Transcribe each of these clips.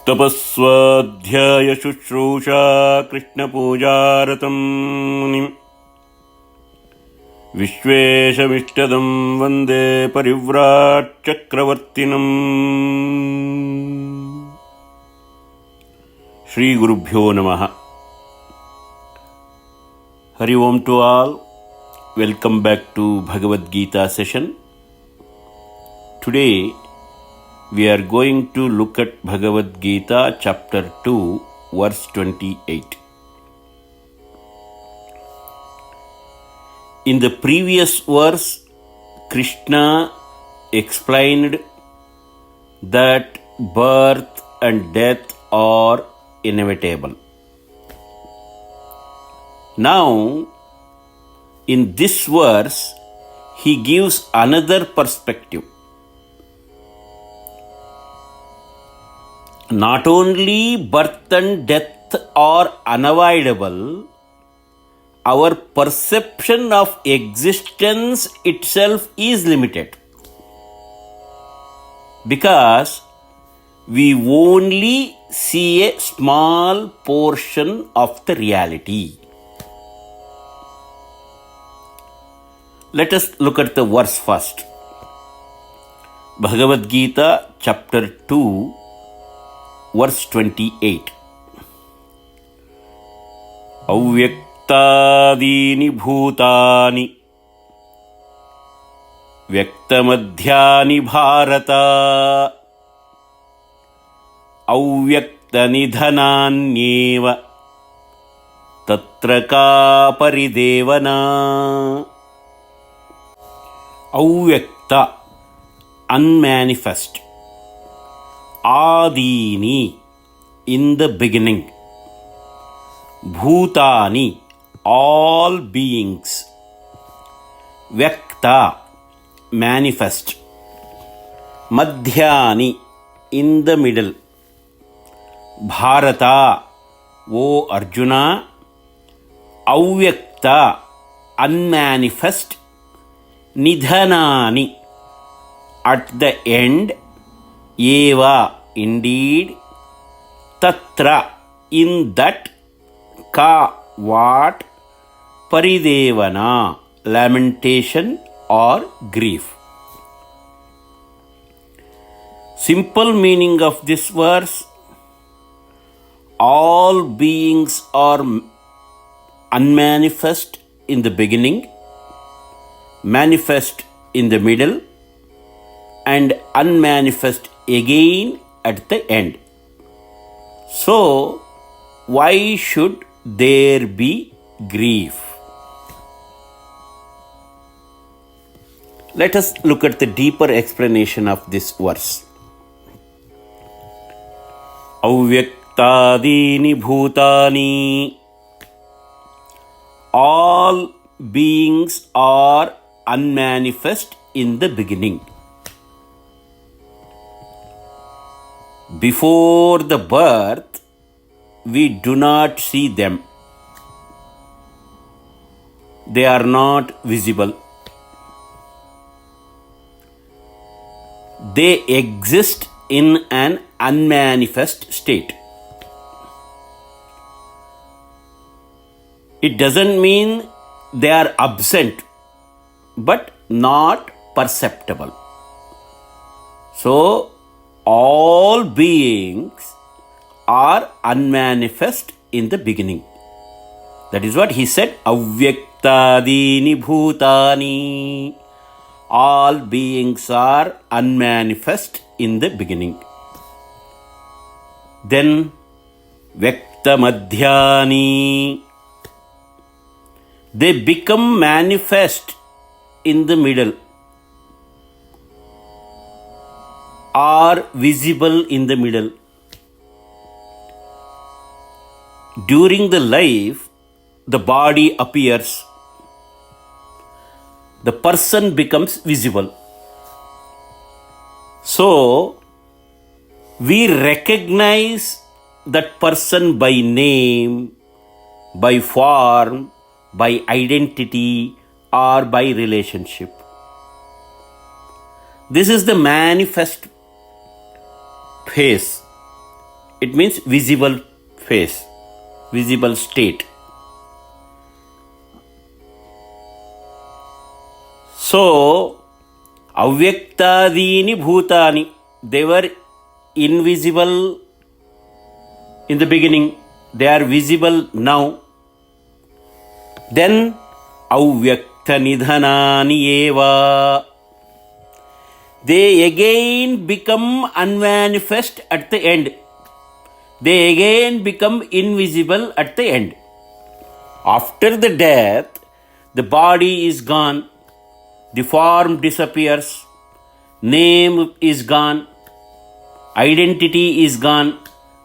तपस्वाध्याय शुश्रूषा कृष्णपूजारतं मुनिम् विश्वेशमिष्टदं वन्दे परिव्राट् चक्रवर्तिनम्। श्रीगुरुभ्यो नमः. Hari Om to all. Welcome back to Bhagavad Gita session. Today we are going to look at Bhagavad Gita chapter 2 verse 28. In the previous verse, Krishna explained that birth and death are inevitable. Now, in this verse, he gives another perspective. Not only birth and death are unavoidable, our perception of existence itself is limited, because we only see a small portion of the reality. Let us look at the verse first. Bhagavad Gita chapter 2 verse 28. Avyaktadini bhutani vyaktamadhyani bharata avyaktanidhananyeva tatra ka paridevana. Avyakta, unmanifest. Adini, in the beginning. Bhutani, all beings. Vyakta, manifest. Madhyani, in the middle. Bharata, O Arjuna. Avyakta, unmanifest. Nidhanani, at the end. Eva, indeed. Tatra, in that. Ka, what. Paridevana, lamentation or grief. Simple meaning of this verse: all beings are unmanifest in the beginning, manifest in the middle, and unmanifest again at the end. So, why should there be grief? Let us look at the deeper explanation of this verse. Avyaktadini bhutani, all beings are unmanifest in the beginning. Before the birth, we do not see them. They are not visible. They exist in an unmanifest state. It doesn't mean they are absent, but not perceptible. So, all beings are unmanifest in the beginning. That is what he said, Avyaktadini bhutani. All beings are unmanifest in the beginning. Then, Vyaktamadhyani, they become manifest in the middle, are visible in the middle. During the life, the body appears. The person becomes visible. So, we recognize that person by name, by form, by identity, or by relationship. This is the manifest phase. It means visible phase, visible state. So, avyaktadini bhutani, they were invisible in the beginning, they are visible now. Then, avyakta nidhanani eva, they again become unmanifest at the end. They again become invisible at the end. After the death, the body is gone, the form disappears, name is gone, identity is gone,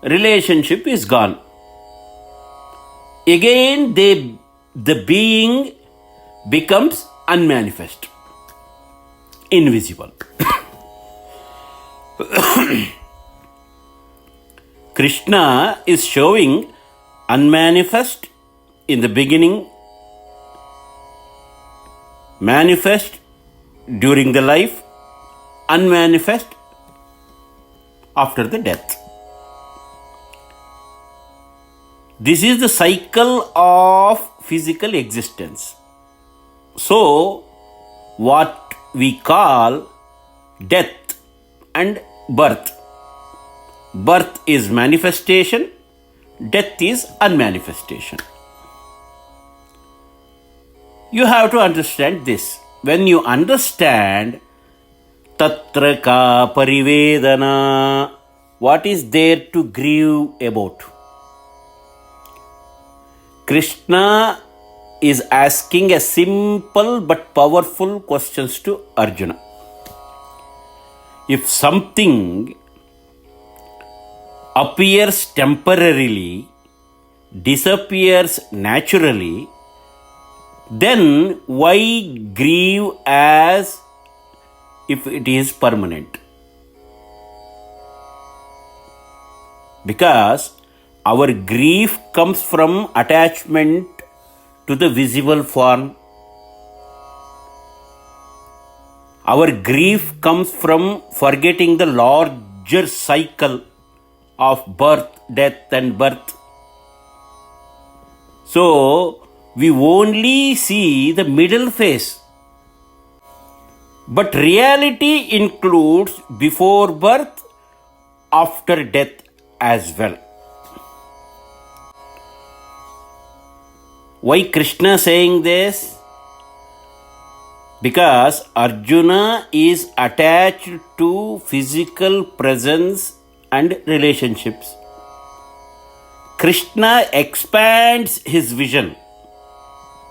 relationship is gone. Again, the being becomes unmanifest, invisible. Krishna is showing unmanifest in the beginning, manifest during the life, unmanifest after the death. This is the cycle of physical existence. So, what we call death and birth. Birth is manifestation, death is unmanifestation. You have to understand this. When you understand tatra ka parivedana, what is there to grieve about? Krishna is asking a simple but powerful questions to Arjuna. If something appears temporarily, disappears naturally, then why grieve as if it is permanent? Because our grief comes from attachment to the visible form. Our grief comes from forgetting the larger cycle of birth, death and birth. So, we only see the middle phase. But reality includes before birth, after death as well. Why Krishna saying this? Because Arjuna is attached to physical presence and relationships. Krishna expands his vision.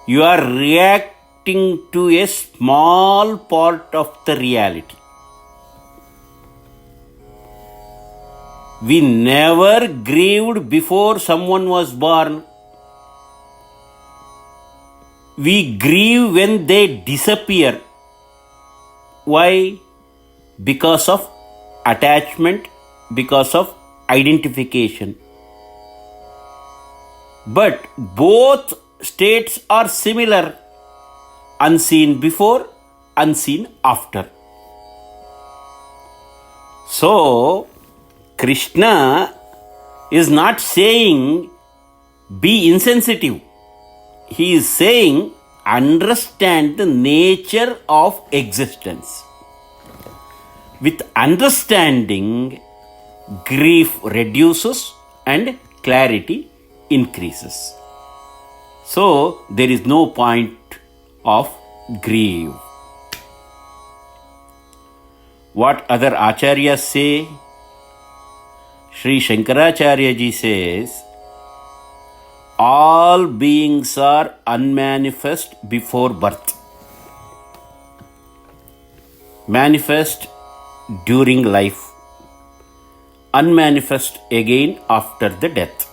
You are reacting to a small part of the reality. We never grieved before someone was born. We grieve when they disappear. Why? Because of attachment, because of identification. But both states are similar. Unseen before, unseen after. So, Krishna is not saying be insensitive. He is saying understand the nature of existence. With understanding, grief reduces and clarity increases. So, there is no point of grief. What other acharyas say? Sri Shankaracharya ji says, all beings are unmanifest before birth, manifest during life, unmanifest again after the death.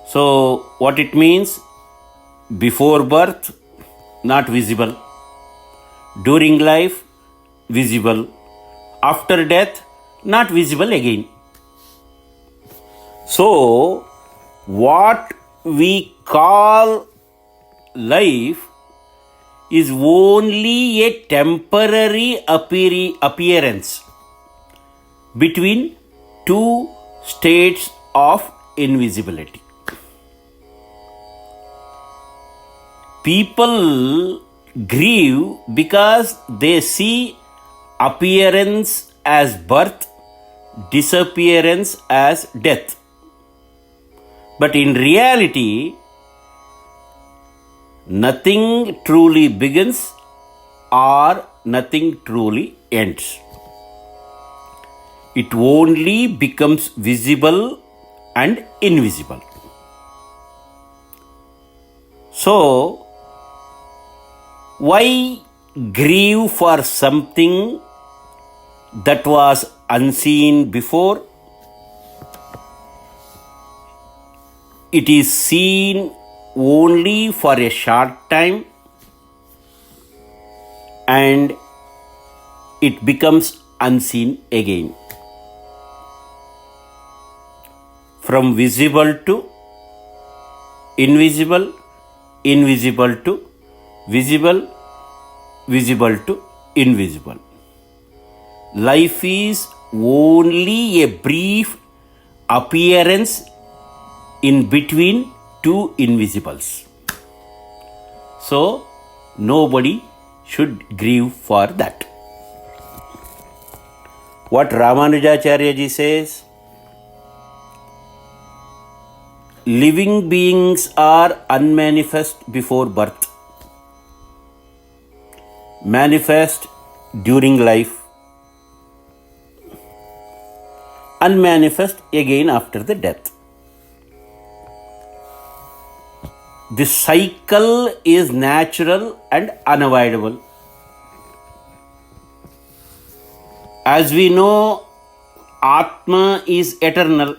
So, what it means? Before birth, not visible. During life, visible. After death, not visible again. So, what we call life is only a temporary appearance between two states of invisibility. People grieve because they see appearance as birth, disappearance as death. But in reality, nothing truly begins or nothing truly ends. It only becomes visible and invisible. So, why grieve for something that was unseen before? It is seen only for a short time and it becomes unseen again. From visible to invisible, invisible to visible, visible to invisible. Life is only a brief appearance in between two invisibles. So, nobody should grieve for that. What Ramanujacharya ji says, living beings are unmanifest before birth, manifest during life, unmanifest again after the death. This cycle is natural and unavoidable. As we know, Atma is eternal,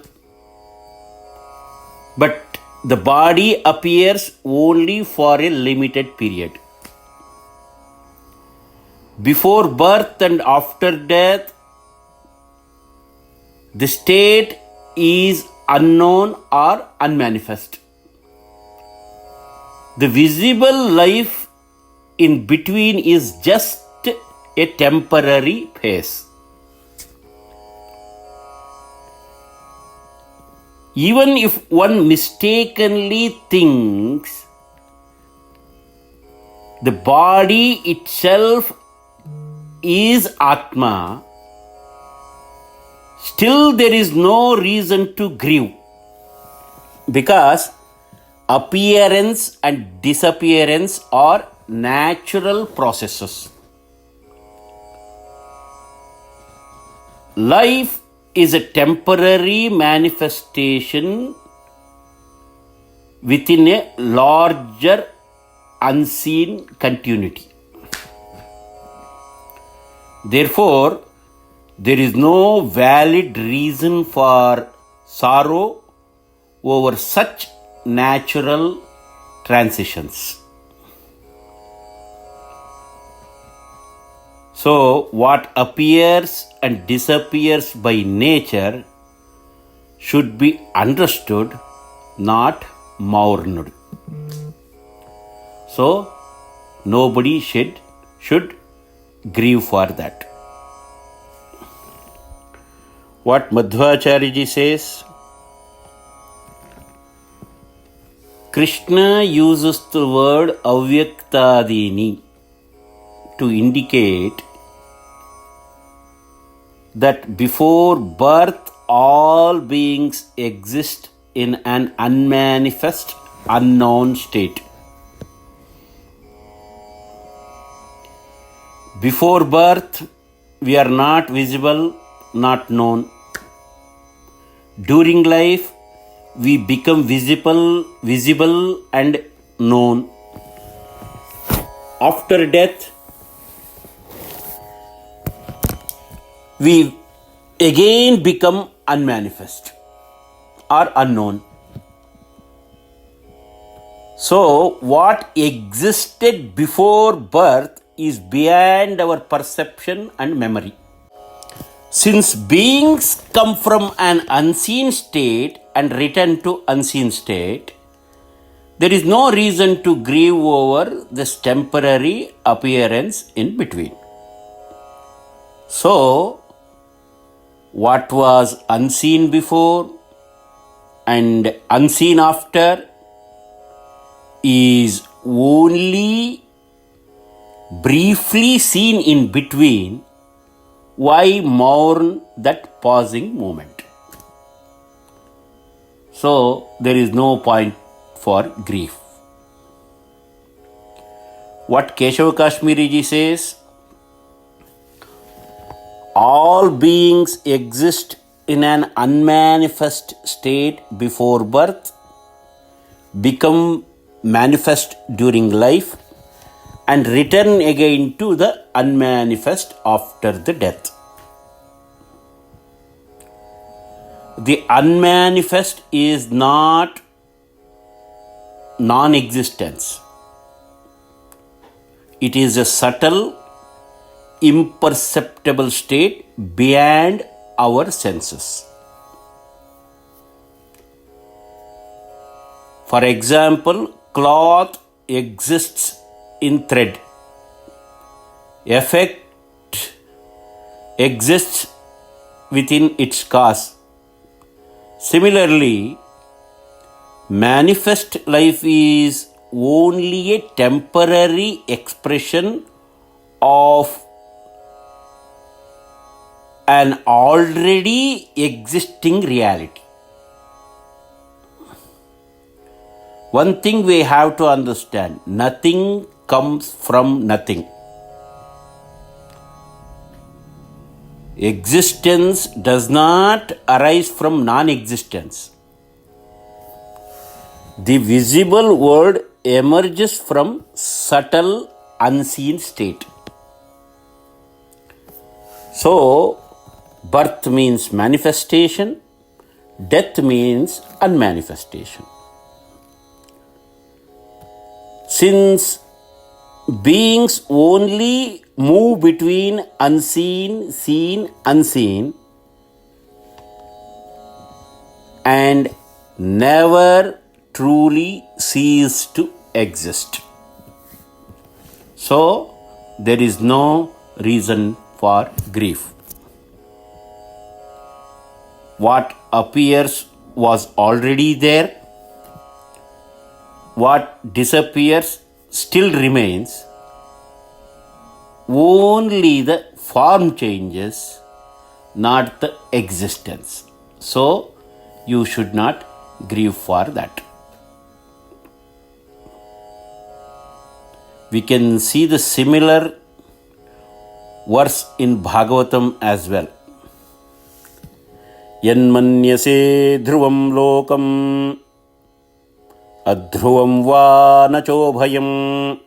but the body appears only for a limited period. Before birth and after death, the state is unknown or unmanifest. The visible life in between is just a temporary phase. Even if one mistakenly thinks the body itself is Atma, still there is no reason to grieve, because appearance and disappearance are natural processes. Life is a temporary manifestation within a larger unseen continuity. Therefore, there is no valid reason for sorrow over such natural transitions. So, what appears and disappears by nature should be understood, not mourned. So, nobody should grieve for that. What Madhvacharya ji says, Krishna uses the word avyaktadini to indicate that before birth all beings exist in an unmanifest, unknown state. Before birth, we are not visible, not known. During life, we become visible and known. After death, we again become unmanifest or unknown. So, what existed before birth is beyond our perception and memory. Since beings come from an unseen state and return to unseen state, There is no reason to grieve over this temporary appearance in between. So, what was unseen before and unseen after is only briefly seen in between. Why mourn that passing moment? So, there is no point for grief. What Keshav Kashmiri ji says, all beings exist in an unmanifest state before birth, become manifest during life, and return again to the unmanifest after the death. The unmanifest is not non-existence. It is a subtle, imperceptible state beyond our senses. For example, cloth exists in thread. Effect exists within its cause. Similarly, manifest life is only a temporary expression of an already existing reality. One thing we have to understand, nothing comes from nothing. Existence does not arise from non-existence. The visible world emerges from subtle, unseen state. So, birth means manifestation, death means unmanifestation. Since beings only move between unseen, seen, unseen, and never truly cease to exist. So, there is no reason for grief. What appears was already there. What disappears still remains. Only the form changes, not the existence. So, you should not grieve for that. We can see the similar verse in Bhagavatam as well. Yanmanyase dhruvam lokam adhruvam va nachobhayam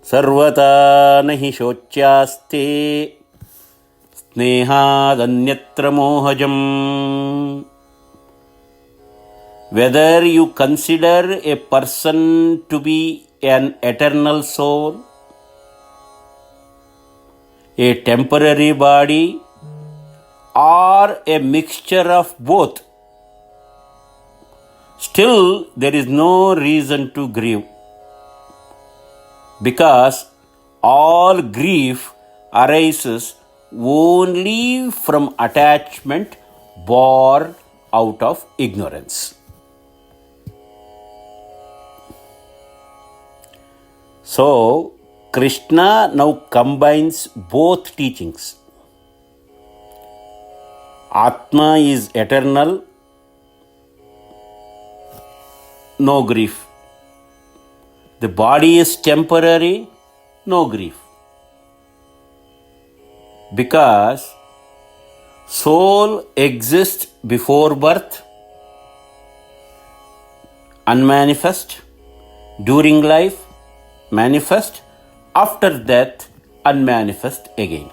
sarvata nahi shocyaste snehadanyatra mohajam. Whether you consider a person to be an eternal soul, a temporary body, or a mixture of both, still there is no reason to grieve, because all grief arises only from attachment born out of ignorance. So, Krishna now combines both teachings. Atma is eternal, no grief. The body is temporary, no grief. Because soul exists before birth, unmanifest, during life, manifest, after death, unmanifest again.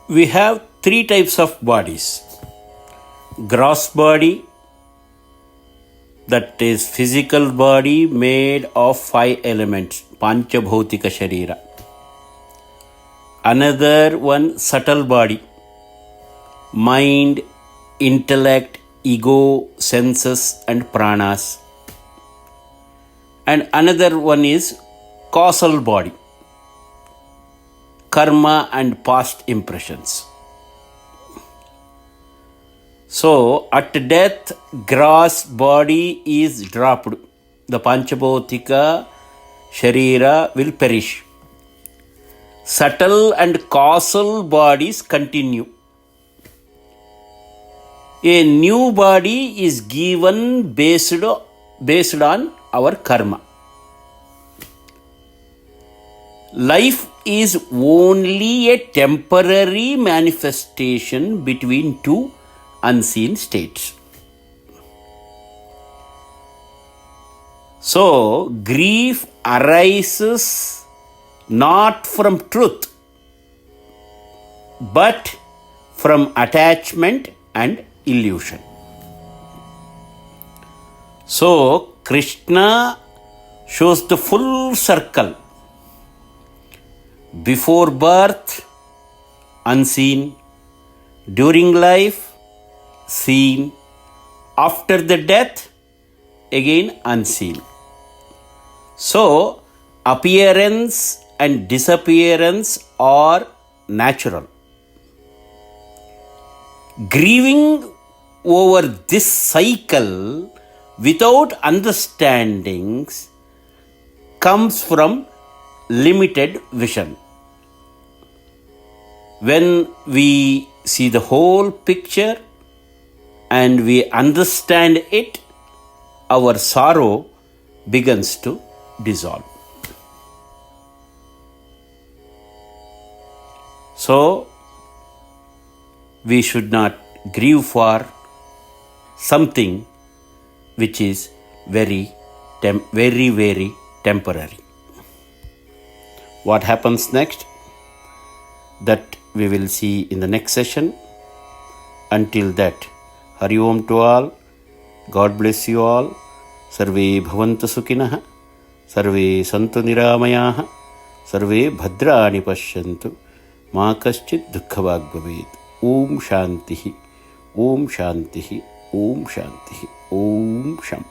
We have three types of bodies. Gross body, that is physical body made of 5 elements, Panchabhautika Sharira. Another one, subtle body, mind, intellect, ego, senses, and pranas. And another one is causal body, karma and past impressions. So, at death, gross body is dropped. The Panchabhotika Sharira will perish. Subtle and causal bodies continue. A new body is given based on our karma. Life is only a temporary manifestation between two unseen states. So, grief arises not from truth, but from attachment and illusion. So, Krishna shows the full circle. Before birth, unseen. During life, seen. After the death, again unseen. So, appearance and disappearance are natural. Grieving over this cycle without understandings comes from limited vision. When we see the whole picture and we understand it, our sorrow begins to dissolve. So, we should not grieve for something which is very temporary. What happens next? That we will see in the next session. Until that, Hari Om to all. God bless you all. Sarve bhavantu sukhinah. Sarve santu niramayaha. Sarve bhadrani pashyantu. Ma kaschit dukhavag bhavet. Om Shantihi. Om Shantihi. Om Shantihi. Om Sham.